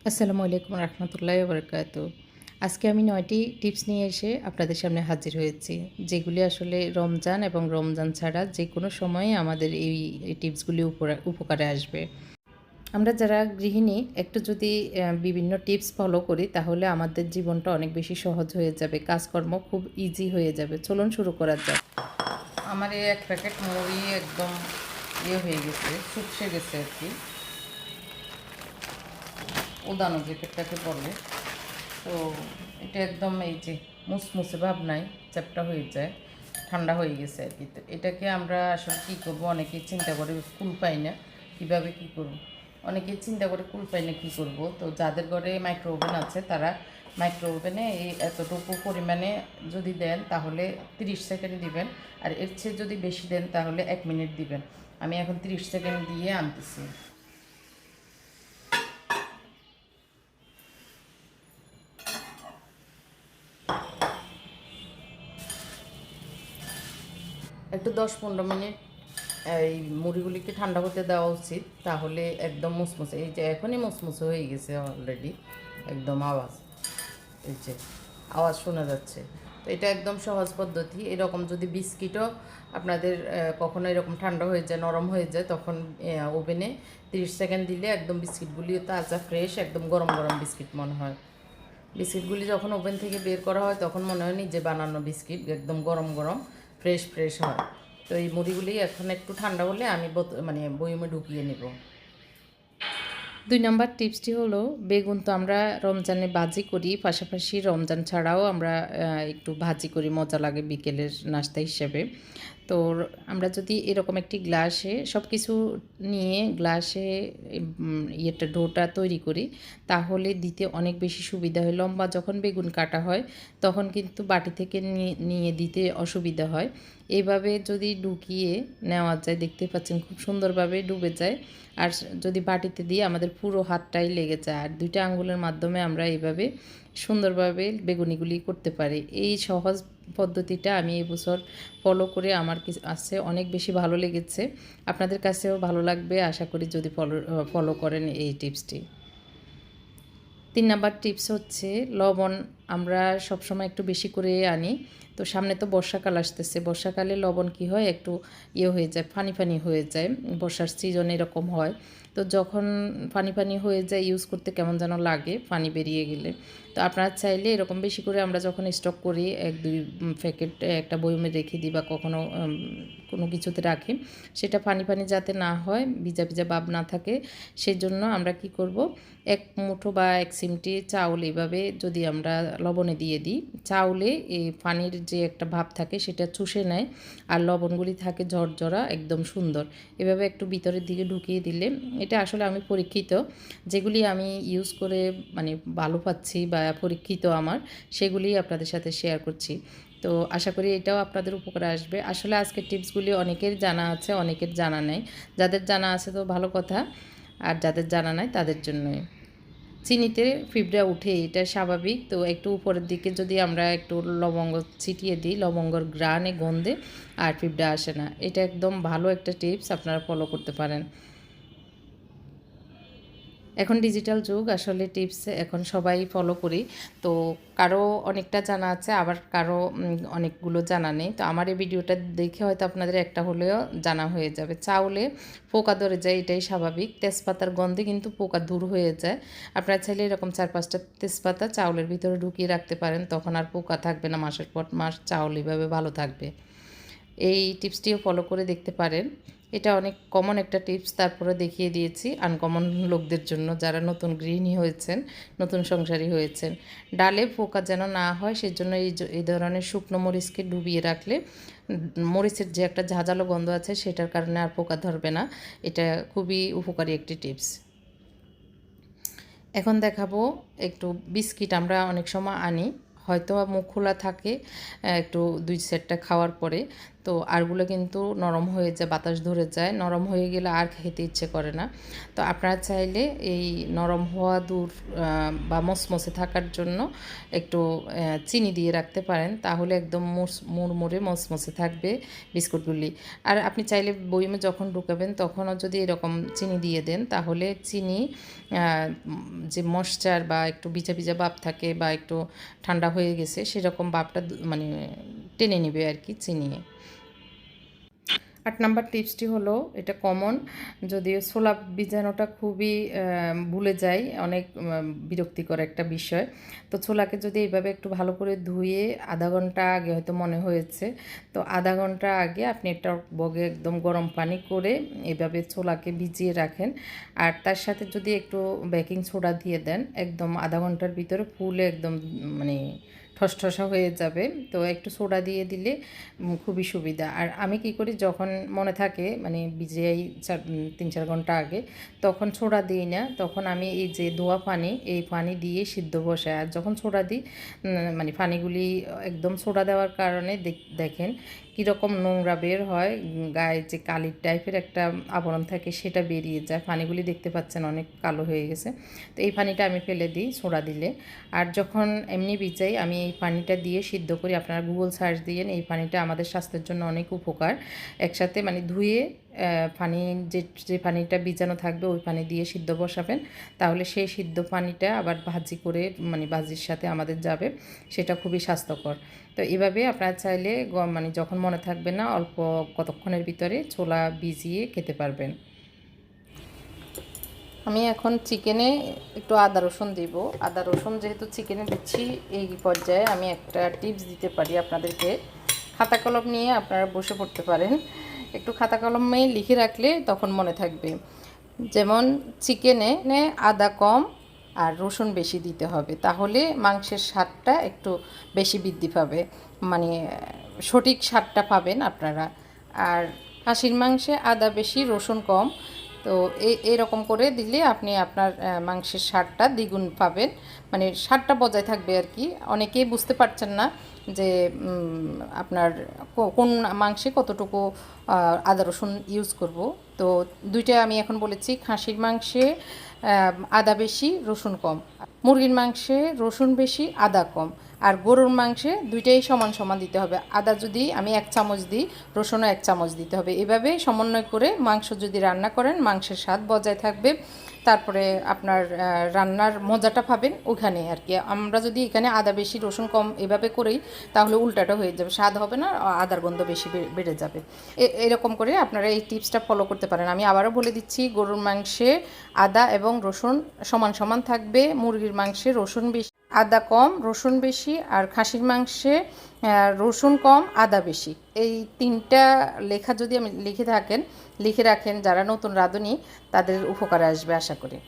আসসালামু আলাইকুম রহমতুল্লাহি ওয়া বারাকাতুহু। আজকে আমি ৯টি টিপস নিয়ে এসে আপনাদের সামনে হাজির হয়েছি। যেগুলি আসলে রমজান এবং রমজান ছাড়া যেকোনো সময়ে আমাদের এই টিপসগুলি উপকারে আসবে। আমরা যারা গৃহিণী একটু যদি বিভিন্ন টিপস ফলো করি তাহলে আমাদের জীবনটা অনেক বেশি সহজ হয়ে যাবে। কাজকর্ম খুব ইজি হয়ে যাবে। চলুন শুরু করা যাক। আমার এই এক প্যাকেট মুড়ি একদম হয়ে গেছে, শুকিয়ে গেছে আর কি। উদানো যেটাকে বলে। তো এটা একদম এই যে মুসমুসে ভাব নাই, চ্যাপটা হয়ে যায়, ঠান্ডা হয়ে গেছে আর কি। তো এটাকে আমরা আসলে কী করবো, অনেকেই চিন্তা করে কুল পাই না কীভাবে কী করবো, অনেকেই চিন্তা করে কুল পাই না কী করবো। তো যাদের ঘরে মাইক্রো ওভেন আছে তারা মাইক্রো ওভেনে এই এতটুকু পরিমাণে যদি দেন তাহলে 30 সেকেন্ড দিবেন, আর এর চেয়ে যদি বেশি দেন তাহলে 1 মিনিট দিবেন। আমি এখন 30 সেকেন্ড দিয়ে আনতেছি। একটু 10-15 মিনিট এই মুড়িগুলিকে ঠান্ডা করতে দেওয়া উচিত, তাহলে একদম মুসমুসে, এই যে এখনই মুসমুসে হয়ে গেছে অলরেডি, একদম এই যে আওয়াজ শোনা যাচ্ছে। তো এটা একদম সহজ পদ্ধতি। এরকম যদি বিস্কিটও আপনাদের কখনো এরকম ঠান্ডা হয়ে যায়, নরম হয়ে যায়, তখন ওভেনে 30 সেকেন্ড দিলে একদম বিস্কিটগুলিও তাজা ফ্রেশ, একদম গরম গরম বিস্কিট মনে হয়। বিস্কিটগুলি যখন ওভেন থেকে বের করা হয় তখন মনে হয় নিজে বানানো বিস্কিট, একদম গরম গরম ফ্রেশ ফ্রেশ হয়। তো এই মুড়িগুলি এখন একটু ঠান্ডা হলে আমি বয়মে ঢুকিয়ে নেব। 2 নম্বর টিপসটি হলো, বেগুন তো আমরা রমজানে ভাজি করি, পাশাপাশি রমজান ছাড়াও আমরা একটু ভাজি করি, মজা লাগে বিকেলের নাস্তা হিসেবে। তো আমরা যদি এরকম একটি গ্লাসে সব কিছু নিয়ে গ্লাসে ডোটা তৈরি করি তাহলে দিতে অনেক বেশি সুবিধা হয়। লম্বা যখন বেগুন কাটা হয় তখন কিন্তু বাটি থেকে নিয়ে দিতে অসুবিধা হয়। এইভাবে যদি ঢুকিয়ে নেওয়া যায়, দেখতে পাচ্ছেন খুব সুন্দরভাবে ডুবে যায়। আর যদি বাটিতে দিয়ে আমাদের পুরো হাতটাই লেগে যায়, আর 2টা আঙ্গুলের মাধ্যমে আমরা এইভাবে সুন্দরভাবে বেগুনিগুলি করতে পারি। এই সহজ পদ্ধতিটা আমি এই বছর ফলো করে আমার কাছে অনেক বেশি ভালো লেগেছে। আপনাদের কাছেও ভালো লাগবে আশা করি যদি ফলো করেন এই টিপসটি। 3 নাম্বার টিপস হচ্ছে লবণ। আমরা সবসময় একটু বেশি করে আনি। তো সামনে তো বর্ষাকাল আসতেছে। বর্ষাকালে লবণ কী হয়, একটু হয়ে যায়, ফানি ফানি হয়ে যায়। বর্ষার সিজনে এরকম হয়। তো যখন ফানি ফানি হয়ে যায় ইউজ করতে কেমন যেন লাগে পানি বেরিয়ে গেলে। তো আপনারা চাইলে এরকম বেশি করে আমরা যখন স্টক করি 1-2 প্যাকেট একটা বয়মে রেখে দিই বা কখনো কোনো কিছুতে রাখি, সেটা পানি পানি যাতে না হয়, ভিজা ভিজা ভাব না থাকে, সেজন্য আমরা কি করব, 1 মুঠো বা 1 চিমটি চাউল এভাবে যদি আমরা লবণে দিয়ে দিই, চাউলে এই পানির যে একটা ভাব থাকে সেটা চুষে নেয়, আর লবণগুলি থাকে ঝরঝরা একদম সুন্দর। এভাবে একটু ভিতরের দিকে ঢুকিয়ে দিলে, এটা আসলে আমি পরীক্ষিত, যেগুলি আমি ইউজ করে মানে ভালো পাচ্ছি বা পরীক্ষিত আমার, সেগুলি আপনাদের সাথে শেয়ার করছি। তো আশা করি এটাও আপনাদের উপকারে আসবে। আসলে আজকের টিপসগুলি অনেকের জানা আছে, অনেকের জানা নেই। যাদের জানা আছে তো ভালো কথা, আর যাদের জানা নাই তাদের জন্যই। চিনিতে পিঁপড়া উঠে, এটা স্বাভাবিক। তো একটু উপরের দিকে যদি আমরা একটু লবঙ্গ ছিটিয়ে দিই, লবঙ্গর ঘ্রাণে গন্ধে আর পিঁপড়া আসে না। এটা একদম ভালো একটা টিপস, আপনারা ফলো করতে পারেন। এখন ডিজিটাল যুগ, আসলে টিপস এখন সবাই ফলো করি। তো কারো অনেকটা জানা আছে, আবার কারো অনেকগুলো জানা নেই। তো আমার এই ভিডিওটা দেখে হয়তো আপনাদের একটা হলেও জানা হয়ে যাবে। চাউলে পোকা ধরে যায়, এটাই স্বাভাবিক। তেজপাতার গন্ধে কিন্তু পোকা দূর হয়ে যায়। আপনারা চাইলে এরকম 4-5টা তেজপাতা চাউলের ভিতরে ঢুকিয়ে রাখতে পারেন, তখন আর পোকা থাকবে না, মাসের পর মাস চাউল এভাবে ভালো থাকবে। এই টিপসটিও ফলো করে দেখতে পারেন। এটা অনেক কমন একটা টিপস, তারপরে দেখিয়ে দিয়েছি আনকমন লোকদের জন্য, যারা নতুন গৃহিণী হয়েছেন, নতুন সংসারী হয়েছেন। ডালে পোকা যেন না হয় সেজন্য এই ধরনের শুকনো মরিচকে ডুবিয়ে রাখলে মরিচের যে একটা ঝাঁঝালো গন্ধ আছে সেটার কারণে আর পোকা ধরবে না। এটা খুবই উপকারী একটি টিপস। এখন দেখাবো একটু বিস্কিট। আমরা অনেক সময় আনি, হয়তো মুখ খোলা থাকে একটু 2 সেটটা খাওয়ার পরে, তো আরগুলো কিন্তু নরম হয়ে যায়, বাতাস ধরে যায়, নরম হয়ে গেলে আর খেতে ইচ্ছে করে না। তো আপনারা চাইলে এই নরম হওয়া দূর বা মচমচে থাকার জন্য একটু চিনি দিয়ে রাখতে পারেন, তাহলে একদম মুড়মুড়ে মচমচে থাকবে বিস্কুটগুলি। আর আপনি চাইলে বয়মে যখন ঢুকাবেন তখনও যদি এরকম চিনি দিয়ে দেন, তাহলে চিনি যে ময়েশ্চার বা একটু ভিজা ভিজা ভাব থাকে বা একটু ঠান্ডা হয়ে গেছে সেরকম ভাবটা মানে টেনে নেবে আর কি চিনি। 8 নাম্বার টিপসটি হলো, এটা কমন, যদিও ছোলা ভিজানোটা খুবই ভুলে যাই, অনেক বিরক্তিকর একটা বিষয়। তো ছোলাকে যদি এইভাবে একটু ভালো করে ধুয়ে আধা ঘন্টা আগে হয়তো মনে হয়েছে, তো আধা ঘন্টা আগে আপনি একটা বগে একদম গরম পানি করে এভাবে ছোলাকে ভিজিয়ে রাখেন, আর তার সাথে যদি একটু বেকিং সোডা দিয়ে দেন, একদম আধা ঘন্টার ভিতরে ফুলে একদম মানে ঠসঠসা হয়ে যাবে। তো একটু সোডা দিয়ে দিলে খুবই সুবিধা। আর আমি কি করি, যখন মনে থাকে মানে ভিজিয়েই 3-4 ঘন্টা আগে, তখন সোডা দিই না, তখন আমি এই যে ধোয়া পানি, এই পানি দিয়ে সিদ্ধ বসাই। আর যখন সোডা দিই মানে পানিগুলি একদম সোডা দেওয়ার কারণে দেখেন কীরকম নোংরা বের হয়, গায়ে যে কালির টাইপের একটা আবরণ থাকে সেটা বেরিয়ে যায়, পানিগুলি দেখতে পাচ্ছেন অনেক কালো হয়ে গেছে। তো এই পানিটা আমি ফেলে দিই সোডা দিলে। আর যখন এমনি ভিজাই আমি এই পানিটা দিয়ে সিদ্ধ করি। আপনারা গুগল সার্চ দিয়েন, এই পানিটা আমাদের স্বাস্থ্যের জন্য অনেক উপকার। একসাথে মানে ধুয়ে পানি যে পানিটা ভিজানো থাকবে ওই পানি দিয়ে সিদ্ধ বসাবেন, তাহলে সেই সিদ্ধ পানিটা আবার ভাজি করে মানে ভাজির সাথে আমাদের যাবে, সেটা খুবই স্বাস্থ্যকর। তো এভাবে আপনারা চাইলে মানে যখন মনে থাকবে না, অল্প কতক্ষণের ভিতরে ছোলা ভিজিয়ে খেতে পারবেন। আমি এখন চিকেনে একটু আদা রসুন দিব। আদা রসুন যেহেতু চিকেনে দিচ্ছি, এই পর্যায়ে আমি একটা টিপস দিতে পারি আপনাদেরকে। খাতা কলম নিয়ে আপনারা বসে পড়তে পারেন, একটু খাতা কলমে লিখে রাখলে তখন মনে থাকবে। যেমন চিকেনে আদা কম আর রসুন বেশি দিতে হবে, তাহলে মাংসের স্বাদটা একটু বেশি বৃদ্ধি পাবে, মানে সঠিক স্বাদটা পাবেন আপনারা। আর খাসির মাংসে আদা বেশি রসুন কম, তো এরকম করে দিলে আপনি আপনার মাংসের স্বাদটা দ্বিগুণ পাবেন, মানে স্বাদটা বজায় থাকবে আর কি। অনেকেই বুঝতে পারছেন না যে আপনার কোন মাংসে কতটুকু আদা রসুন ইউজ করব। তো দুইটা আমি এখন বলেছি, খাসির মাংসে আদা বেশি রসুন কম, মুরগির মাংসে রসুন বেশি আদা কম, আর গরুর মাংসে দুইটাই সমান সমান দিতে হবে। আদা যদি আমি 1 চামচ দিই, রসুনও 1 চামচ দিতে হবে। এভাবে সমন্বয় করে মাংস যদি রান্না করেন, মাংসের স্বাদ বজায় থাকবে, তারপরে আপনার রান্নার মজাটা পাবেন ওখানে আর কি। আমরা যদি এখানে আদা বেশি রসুন কম এভাবে করেই, তাহলে উল্টাটা হয়ে যাবে, স্বাদ হবে না, আদার গন্ধ বেশি বেড়ে যাবে। এরকম করে আপনারা এই টিপসটা ফলো করতে পারেন। আমি আবারও বলে দিচ্ছি, গরুর মাংসে আদা এবং রসুন সমান সমান থাকবে, মুরগির মাংসে রসুন বেশি আদা কম রসুন বেশি, আর খাসির মাংসে রসুন কম আদা বেশি। এই 3টা লেখা যদি আমি লিখে রাখেন যারা নতুন রাঁধুনি, তাদের উপকারে আসবে আশা করি।